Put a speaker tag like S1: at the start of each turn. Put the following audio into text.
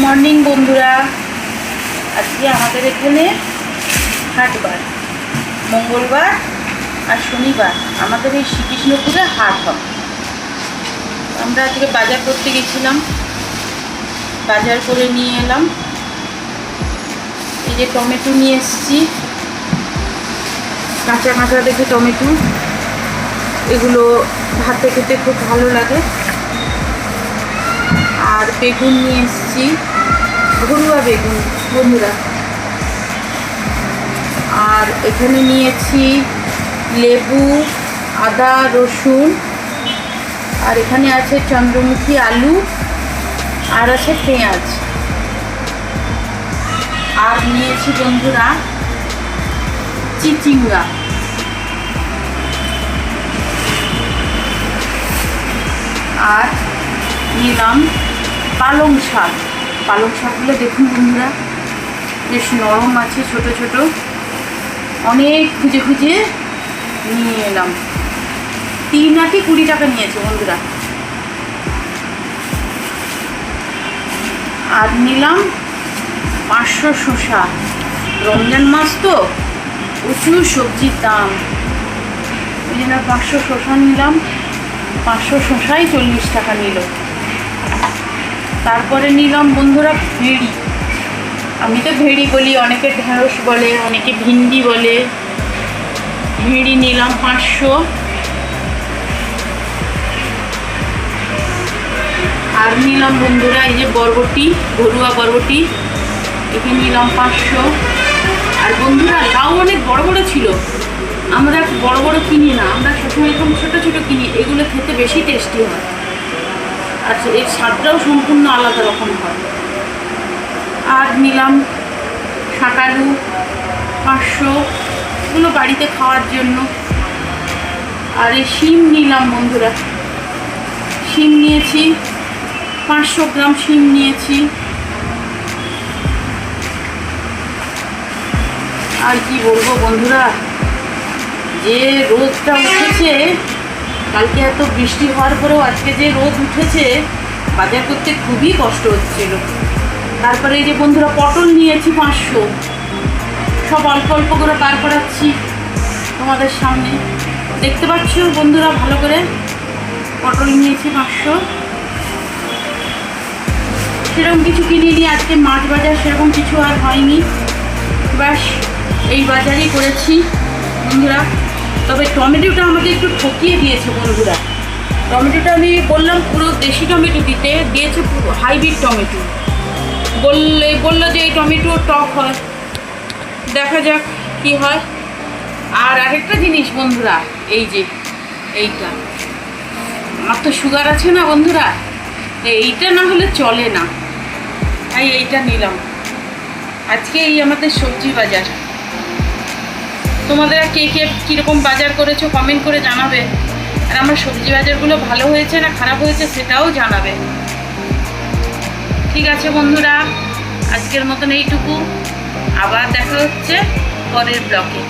S1: Morning বন্ধুরা, আজকে আমাদের এখানে হাটবার, মঙ্গলবার আর শনিবার আমাদের এই শ্রীকৃষ্ণপুরে হাট হয়। আমরা আজকে বাজার করতে গেছিলাম, বাজার করে নিয়ে এলাম। এই যে টমেটো নিয়ে এসেছি, কাঁচা কাঁচা দেখে টমেটো, এগুলো ভাতে খেতে খুব ভালো লাগে। আর বেগুন নিয়ে এসেছি, ঘরোয়া বেগুন বন্ধুরা। আর এখানে নিয়েছি লেবু, আদা, রসুন, আর এখানে আছে চন্দ্রমুখী আলু, আর আছে পেঁয়াজ। আর নিয়েছি বন্ধুরা চিচিঙ্গা। আর নিলাম পালং শাক। পালং শাকগুলো দেখুন বন্ধুরা, বেশ নরম আছে, ছোট ছোট। অনেক খুঁজে খুঁজে নিয়ে এলাম। 3 আটি 20 টাকা নিয়েছে বন্ধুরা। আর নিলাম 500 শসা। রমজান মাস তো, প্রচুর সবজির দাম, ওই জন্য 500 শসা নিলাম। 500 শসাই 40 টাকা নিল। তারপরে নিলাম বন্ধুরা ভেড়ি। আমি তো ভেড়ি বলি, অনেকে ঢেঁড়স বলে, অনেকে ভিন্ডি বলে। ভেড়ি নিলাম 500। আর নিলাম বন্ধুরা এই যে বরবটি, ঘরোয়া বরবটি, এখানে নিলাম 500। আর বন্ধুরা লাউ অনেক বড় বড় ছিল, আমরা বড় বড় কিনি না, আমরা সবসময় এরকম ছোটো ছোটো কিনি। এগুলো খেতে বেশি টেস্টি হয়, আর এর স্বাদটাও সম্পূর্ণ আলাদা রকম হয়। আর নিলাম শাকালু 500, এগুলো বাড়িতে খাওয়ার জন্য। আর এই শিম নিলাম বন্ধুরা, শিম নিয়েছি 500 গ্রাম শিম নিয়েছি। আর কি বলবো বন্ধুরা, যে রোদটা উঠেছে, কালকে এত বৃষ্টি হওয়ার পরেও আজকে যে রোদ উঠেছে, বাজার করতে খুবই কষ্ট হচ্ছিল। তারপরে এই যে বন্ধুরা পটল নিয়েছি 500, সব অল্প অল্প করে বার করাচ্ছি তোমাদের সামনে, দেখতে পাচ্ছ বন্ধুরা ভালো করে। পটল নিয়েছি 500। সেরকম কিছু কিনিনি, আজকে মাছ বাজার সেরকম কিছু আর হয়নি, ব্যাস এই বাজারই করেছি বন্ধুরা। তবে টমেটোটা আমাকে একটু ঠকিয়ে দিয়েছে বন্ধুরা। টমেটোটা আমি বললাম পুরো দেশি টমেটো দিয়েছে পুরো হাইব্রিড টমেটো। বললো যে এই টমেটো টক হয়, দেখা যাক কি হয়। আর আরেকটা জিনিস বন্ধুরা, এই যে এইটা, আমার তো সুগার আছে না বন্ধুরা, এইটা না হলে চলে না, তাই এইটা নিলাম। আজকে এই আমাদের সবজি বাজার। তোমাদের কে কে কীরকম বাজার করেছো কমেন্ট করে জানাবে। আর আমার সবজি বাজারগুলো ভালো হয়েছে না খারাপ হয়েছে সেটাও জানাবে। ঠিক আছে বন্ধুরা, আজকের মতন এইটুকু। আবার দেখা হচ্ছে পরের ব্লগে।